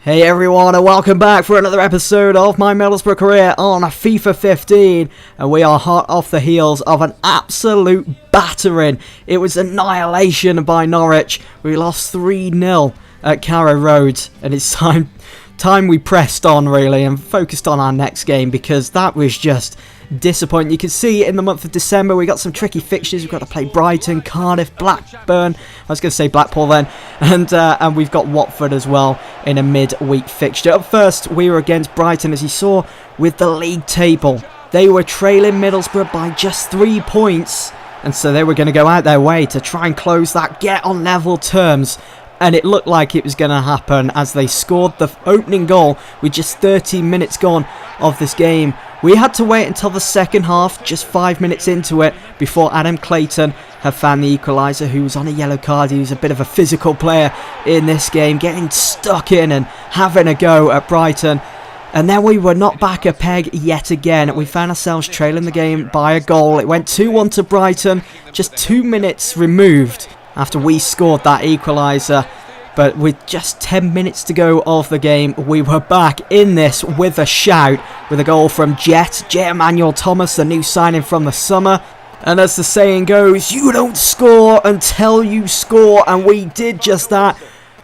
Hey everyone, and welcome back for another episode of my Middlesbrough career on FIFA 15, and we are hot off the heels of an absolute battering. It was annihilation by Norwich. We lost 3-0 at Carrow Road, and it's time we pressed on really and focused on our next game, because that was just disappointing. You can see in the month of December we got some tricky fixtures. We've got to play Brighton, Cardiff, Blackburn, I was going to say Blackpool then, and we've got Watford as well in a mid-week fixture. Up first we were against Brighton, as you saw with the league table. They were trailing Middlesbrough by just 3 points, and so they were going to go out their way to try and close that, get on level terms. And it looked like it was going to happen as they scored the opening goal with just 13 minutes gone of this game. We had to wait until the second half, just 5 minutes into it, before Adam Clayton had found the equaliser, who was on a yellow card. He was a bit of a physical player in this game, getting stuck in and having a go at Brighton. And then we were knocked back a peg yet again. We found ourselves trailing the game by a goal. It went 2-1 to Brighton, just 2 minutes removed after we scored that equaliser. But with just 10 minutes to go of the game, we were back in this with a shout, with a goal from Jet Emmanuel Thomas, the new signing from the summer. And as the saying goes, you don't score until you score, and we did just that.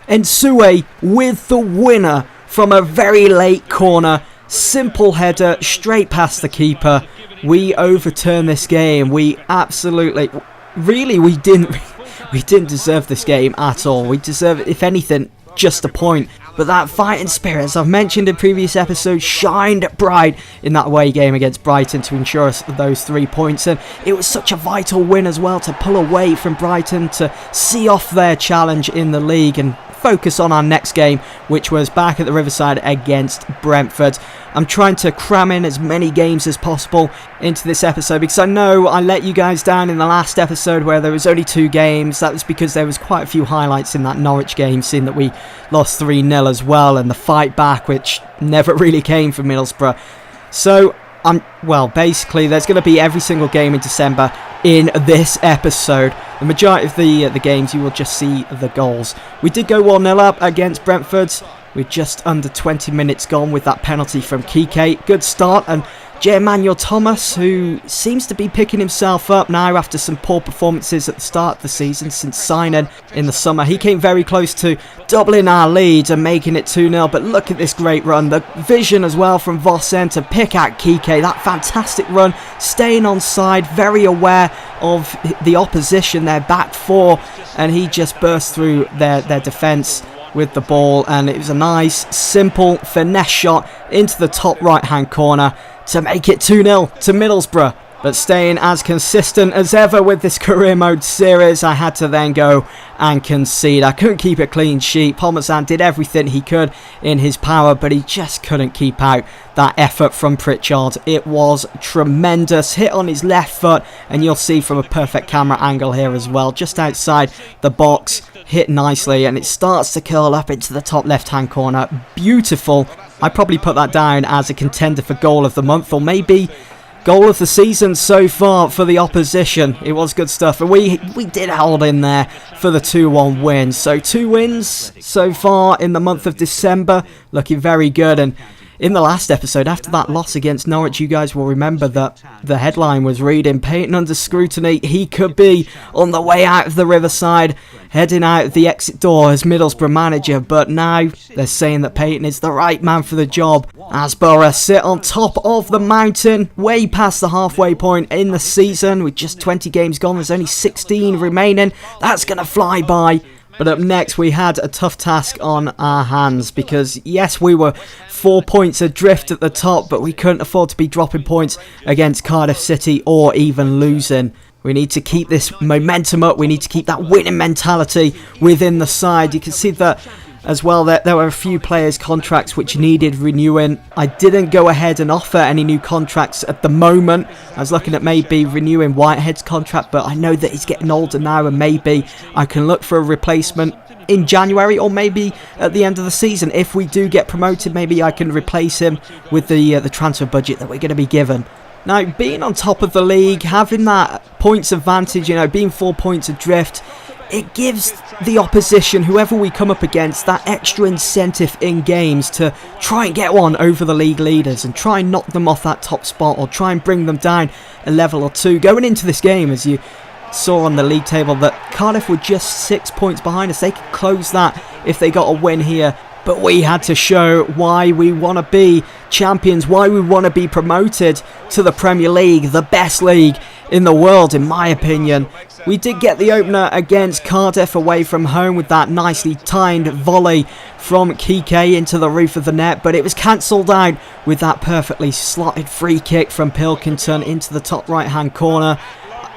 Ensue with the winner from a very late corner, simple header straight past the keeper. We overturned this game. We absolutely, really, we didn't deserve this game at all. We deserve, if anything, just a point. But that fighting spirit, as I've mentioned in previous episodes, shined bright in that away game against Brighton to ensure us those 3 points. And it was such a vital win as well, to pull away from Brighton, to see off their challenge in the league and focus on our next game, which was back at the Riverside against Brentford. I'm trying to cram in as many games as possible into this episode, because I know I let you guys down in the last episode where there was only 2 games. That was because there was quite a few highlights in that Norwich game, seeing that we lost 3-0 as well, and the fight back, which never really came from Middlesbrough. So well, basically there's going to be every single game in December in this episode. The majority of the games you will just see the goals. We did go 1-0 up against Brentford with just under 20 minutes gone with that penalty from Kike. Good start, and Emmanuel Thomas, who seems to be picking himself up now after some poor performances at the start of the season since signing in the summer. He came very close to doubling our lead and making it 2-0, but look at this great run. The vision as well from Vossen to pick out Kike. That fantastic run, staying on side, very aware of the opposition, their back four, and he just burst through their defence with the ball, and it was a nice, simple finesse shot into the top right-hand corner to make it 2-0 to Middlesbrough. But staying as consistent as ever with this career mode series, I had to then go and concede. I couldn't keep a clean sheet. Parmesan did everything he could in his power, but he just couldn't keep out that effort from Pritchard. It was tremendous. Hit on his left foot, and you'll see from a perfect camera angle here as well, just outside the box, hit nicely, and it starts to curl up into the top left hand corner. Beautiful. I probably put that down as a contender for goal of the month, or maybe goal of the season so far for the opposition. It was good stuff, and we did hold in there for the 2-1 win. So 2 wins so far in the month of December, looking very good. And in the last episode, after that loss against Norwich, you guys will remember that the headline was reading, "PAYTON under scrutiny. He could be on the way out of the Riverside, heading out the exit door as Middlesbrough manager." But now they're saying that PAYTON is the right man for the job, as Borough sit on top of the mountain, way past the halfway point in the season. With just 20 games gone, there's only 16 remaining. That's going to fly by. But up next, we had a tough task on our hands, because yes, we were 4 points adrift at the top, but we couldn't afford to be dropping points against Cardiff City or even losing. We need to keep this momentum up. We need to keep that winning mentality within the side. You can see that as well, there were a few players' contracts which needed renewing. I didn't go ahead and offer any new contracts at the moment. I was looking at maybe renewing Whitehead's contract, but I know that he's getting older now, and maybe I can look for a replacement in January, or maybe at the end of the season. If we do get promoted, maybe I can replace him with the transfer budget that we're going to be given. Now, being on top of the league, having that points advantage, being 4 points adrift, it gives the opposition, whoever we come up against, that extra incentive in games to try and get one over the league leaders and try and knock them off that top spot or try and bring them down a level or two. Going into this game, as you saw on the league table, that Cardiff were just 6 points behind us. They could close that if they got a win here. But we had to show why we want to be champions, why we want to be promoted to the Premier League, the best league in the world, in my opinion. We did get the opener against Cardiff away from home with that nicely timed volley from Kike into the roof of the net, but it was cancelled out with that perfectly slotted free kick from Pilkington into the top right-hand corner.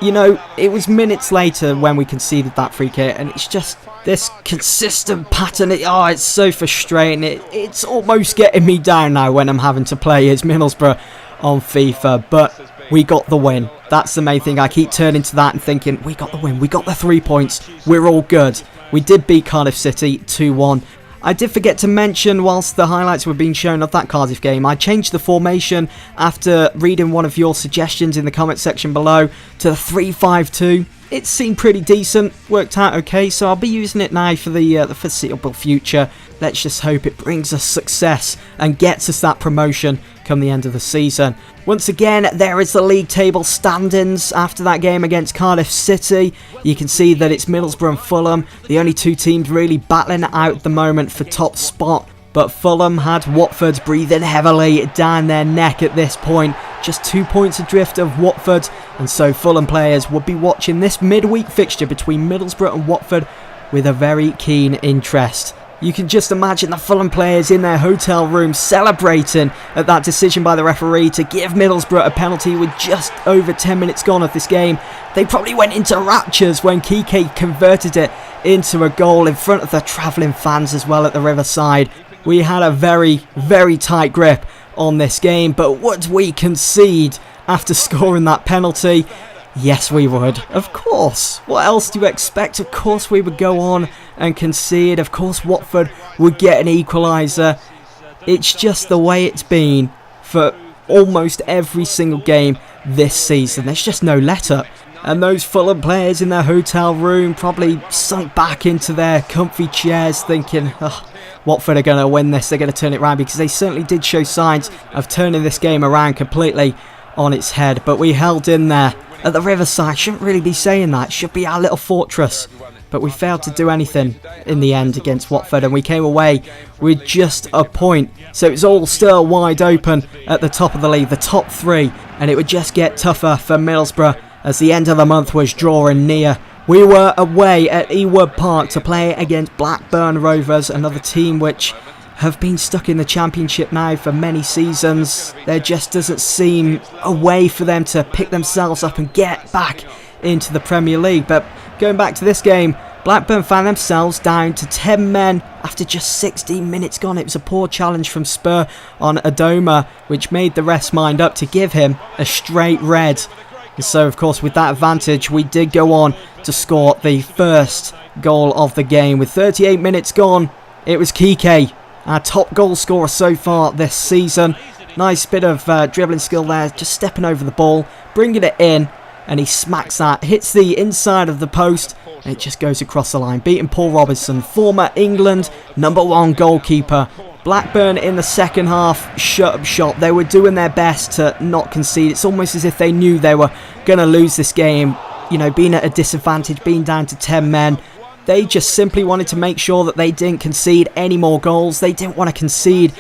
You know, it was minutes later when we conceded that free kick, and it's just this consistent pattern. It's so frustrating. It's almost getting me down now when I'm having to play as Middlesbrough on FIFA, but we got the win. That's the main thing. I keep turning to that and thinking, we got the win, we got the 3 points, we're all good. We did beat Cardiff City 2-1. I did forget to mention, whilst the highlights were being shown of that Cardiff game, I changed the formation after reading one of your suggestions in the comment section below to the 3-5-2. It seemed pretty decent, worked out okay, so I'll be using it now for the foreseeable future. Let's just hope it brings us success and gets us that promotion come the end of the season. Once again, there is the league table standings after that game against Cardiff City. You can see that it's Middlesbrough and Fulham, the only two teams really battling it out at the moment for top spot. But Fulham had Watford breathing heavily down their neck at this point. Just 2 points adrift of Watford, and so Fulham players will be watching this midweek fixture between Middlesbrough and Watford with a very keen interest. You can just imagine the Fulham players in their hotel room celebrating at that decision by the referee to give Middlesbrough a penalty with just over 10 minutes gone of this game. They probably went into raptures when Kike converted it into a goal in front of the travelling fans as well at the Riverside. We had a very, very tight grip on this game, but would we concede after scoring that penalty? Yes, we would. Of course. What else do you expect? Of course we would go on and concede. Of course Watford would get an equaliser. It's just the way it's been for almost every single game this season. There's just no let-up. And those Fulham players in their hotel room probably sunk back into their comfy chairs thinking, Watford are going to win this, they're going to turn it around, because they certainly did show signs of turning this game around completely on its head. But we held in there at the Riverside. Shouldn't really be saying that, it should be our little fortress. But we failed to do anything in the end against Watford, and we came away with just a point. So it's all still wide open at the top of the league, the top three, and it would just get tougher for Middlesbrough as the end of the month was drawing near. We were away at Ewood Park to play against Blackburn Rovers, another team which have been stuck in the Championship now for many seasons. There just doesn't seem a way for them to pick themselves up and get back into the Premier League. But going back to this game, Blackburn found themselves down to 10 men after just 16 minutes gone. It was a poor challenge from Spur on Adoma, which made the refs mind up to give him a straight red. And so, of course, with that advantage, we did go on to score the first goal of the game. With 38 minutes gone, it was Kike, our top goal scorer so far this season. Nice bit of dribbling skill there, just stepping over the ball, bringing it in, and he smacks that, hits the inside of the post, and it just goes across the line, beating Paul Robinson, former England #1 goalkeeper. Blackburn in the second half shut up shop. They were doing their best to not concede. It's almost as if they knew they were going to lose this game, you know, being at a disadvantage, being down to 10 men. They just simply wanted to make sure that they didn't concede any more goals. They didn't want to concede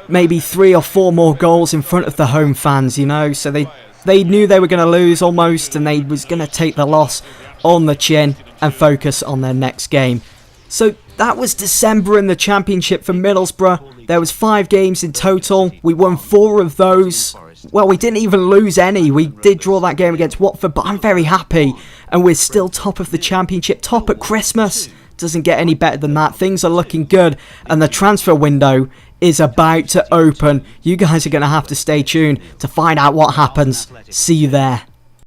maybe 3 or 4 more goals in front of the home fans, you know. So they knew they were going to lose almost, and they was going to take the loss on the chin and focus on their next game. So that was December in the Championship for Middlesbrough. There was 5 games in total. We won 4 of those. Well, we didn't even lose any. We did draw that game against Watford, but I'm very happy. And we're still top of the Championship, top at Christmas. Doesn't get any better than that. Things are looking good, and the transfer window is about to open. You guys are going to have to stay tuned to find out what happens. See you there.